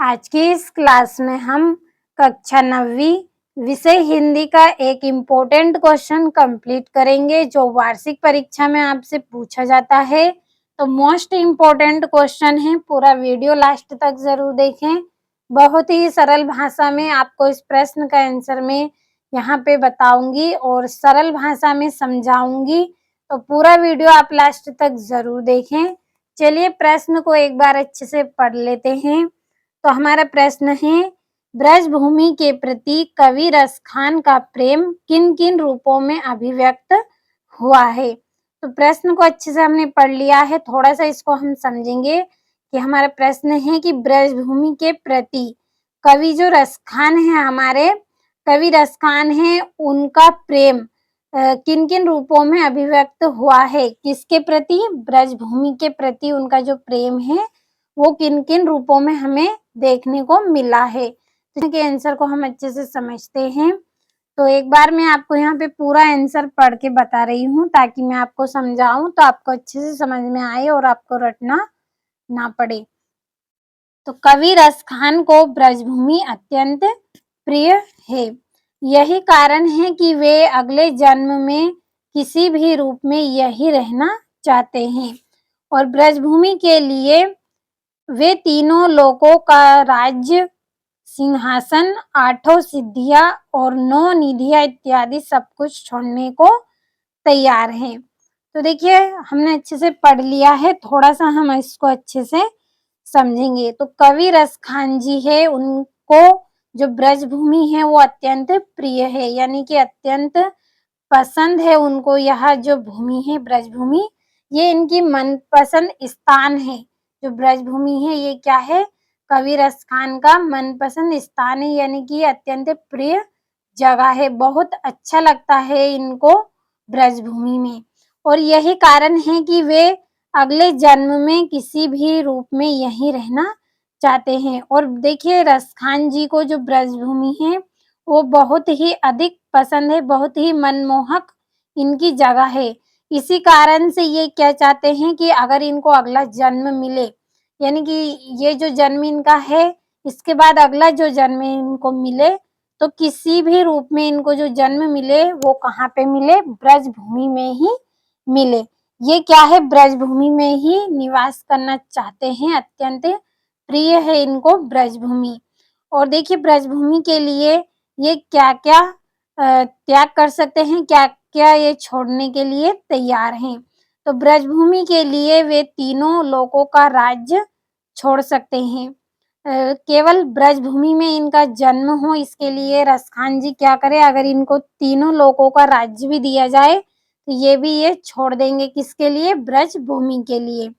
आज की इस क्लास में हम कक्षा 9वीं विषय हिंदी का एक इम्पोर्टेंट क्वेश्चन कंप्लीट करेंगे जो वार्षिक परीक्षा में आपसे पूछा जाता है। तो मोस्ट इम्पोर्टेंट क्वेश्चन है, पूरा वीडियो लास्ट तक जरूर देखें। बहुत ही सरल भाषा में आपको इस प्रश्न का आंसर में यहाँ पे बताऊंगी और सरल भाषा में समझाऊंगी, तो पूरा वीडियो आप लास्ट तक जरूर देखें। चलिए प्रश्न को एक बार अच्छे से पढ़ लेते हैं। तो हमारा प्रश्न है, ब्रजभूमि के प्रति कवि रसखान का प्रेम किन किन रूपों में अभिव्यक्त हुआ है। तो प्रश्न को अच्छे से हमने पढ़ लिया है, थोड़ा सा इसको हम समझेंगे कि हमारा प्रश्न है कि ब्रजभूमि के प्रति कवि जो रसखान है, हमारे कवि रसखान है, उनका प्रेम किन किन रूपों में अभिव्यक्त हुआ है। किसके प्रति? ब्रजभूमि के प्रति उनका जो प्रेम है वो किन किन रूपों में हमें देखने को मिला है। तो इसके आंसर को हम अच्छे से समझते हैं। तो एक बार मैं आपको यहाँ पे पूरा आंसर पढ़ के बता रही हूँ ताकि मैं आपको समझाऊं तो आपको अच्छे से समझ में आए और आपको रटना ना पड़े। तो कवि रसखान को ब्रजभूमि अत्यंत प्रिय है। यही कारण है कि वे अगले जन्म में किसी भी रूप में यही रहना चाहते हैं और ब्रजभूमि के लिए वे तीनों लोकों का राज्य, सिंहासन, 8 सिद्धियां और 9 निधियां इत्यादि सब कुछ छोड़ने को तैयार हैं। तो देखिए हमने अच्छे से पढ़ लिया है, थोड़ा सा हम इसको अच्छे से समझेंगे। तो कवि रसखान जी है, उनको जो ब्रजभूमि है वो अत्यंत प्रिय है, यानी कि अत्यंत पसंद है उनको। यह जो भूमि है ब्रजभूमि, ये इनकी मनपसंद स्थान है। जो ब्रजभूमि है ये क्या है? कवि रसखान का मनपसंद स्थान है, यानी कि अत्यंत प्रिय जगह है। बहुत अच्छा लगता है इनको ब्रजभूमि में और यही कारण है कि वे अगले जन्म में किसी भी रूप में यहीं रहना चाहते हैं। और देखिए रसखान जी को जो ब्रजभूमि है वो बहुत ही अधिक पसंद है, बहुत ही मनमोहक इनकी जगह है। इसी कारण से ये क्या चाहते हैं कि अगर इनको अगला जन्म मिले, यानी कि ये जो जन्म इनका है इसके बाद अगला जो जन्म इनको मिले, तो किसी भी रूप में इनको जो जन्म मिले वो कहाँ पे मिले? ब्रजभूमि में ही मिले। ये क्या है? ब्रजभूमि में ही निवास करना चाहते हैं, अत्यंत प्रिय है इनको ब्रजभूमि। और देखिए ब्रजभूमि के लिए ये क्या क्या त्याग कर सकते हैं, क्या क्या ये छोड़ने के लिए तैयार हैं। तो ब्रजभूमि के लिए वे तीनों लोकों का राज्य छोड़ सकते हैं। केवल ब्रजभूमि में इनका जन्म हो, इसके लिए रसखान जी क्या करे, अगर इनको तीनों लोकों का राज्य भी दिया जाए तो ये भी ये छोड़ देंगे। किसके लिए? ब्रजभूमि के लिए।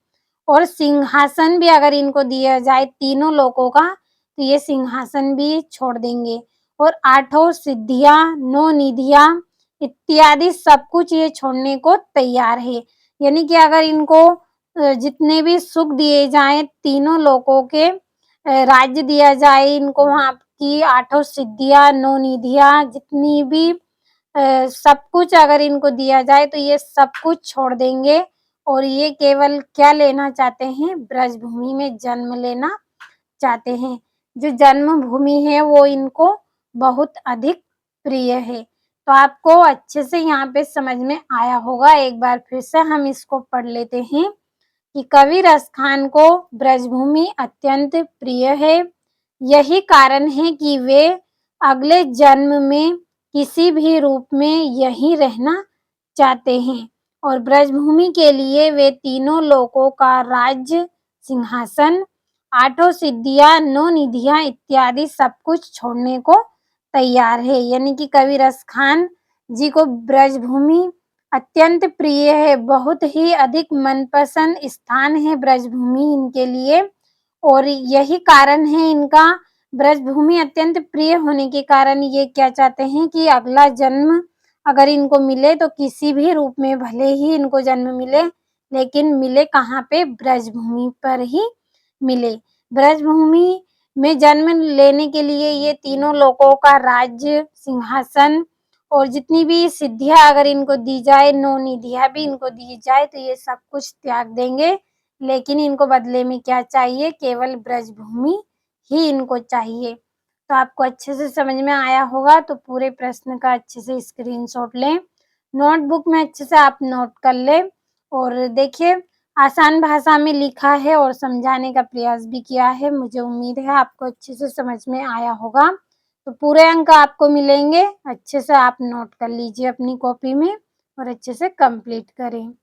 और सिंहासन भी अगर इनको दिया जाए तीनों लोकों का तो ये सिंहासन भी छोड़ देंगे। और 8 सिद्धियां, 9 निधियां इत्यादि सब कुछ ये छोड़ने को तैयार है। यानी कि अगर इनको जितने भी सुख दिए जाएं, तीनों लोकों के राज्य दिया जाए, इनको वहाँ की 8 सिद्धियां, 9 निधियां, जितनी भी सब कुछ अगर इनको दिया जाए तो ये सब कुछ छोड़ देंगे और ये केवल क्या लेना चाहते हैं? ब्रजभूमि में जन्म लेना चाहते हैं। जो जन्मभूमि है वो इनको बहुत अधिक प्रिय है। तो आपको अच्छे से यहाँ पे समझ में आया होगा। एक बार फिर से हम इसको पढ़ लेते हैं कि कवि रसखान को ब्रजभूमि अत्यंत प्रिय है। यही कारण है कि वे अगले जन्म में किसी भी रूप में यहीं रहना चाहते हैं और ब्रजभूमि के लिए वे तीनों लोकों का राज्य, सिंहासन, 8 सिद्धियां, 9 निधियां इत्यादि सब कुछ छोड़ने को तैयार है। यानी कि कवि रसखान जी को ब्रजभूमि अत्यंत प्रिय है, बहुत ही अधिक मनपसंद स्थान है ब्रजभूमि इनके लिए। और यही कारण है इनका ब्रजभूमि अत्यंत प्रिय होने के कारण ये क्या चाहते हैं कि अगला जन्म अगर इनको मिले तो किसी भी रूप में भले ही इनको जन्म मिले, लेकिन मिले कहाँ पे? ब्रजभूमि पर ही मिले। ब्रजभूमि में जन्म लेने के लिए ये तीनों लोकों का राज्य, सिंहासन और जितनी भी सिद्धियां अगर इनको दी जाए, 9 निधियां भी इनको दी जाए तो ये सब कुछ त्याग देंगे। लेकिन इनको बदले में क्या चाहिए? केवल ब्रजभूमि ही इनको चाहिए। तो आपको अच्छे से समझ में आया होगा, तो पूरे प्रश्न का अच्छे से स्क्रीनशॉट लें, नोटबुक में अच्छे से आप नोट कर लें और देखिए आसान भाषा में लिखा है और समझाने का प्रयास भी किया है। मुझे उम्मीद है आपको अच्छे से समझ में आया होगा। तो पूरे अंक आपको मिलेंगे, अच्छे से आप नोट कर लीजिए अपनी कॉपी में और अच्छे से कंप्लीट करें।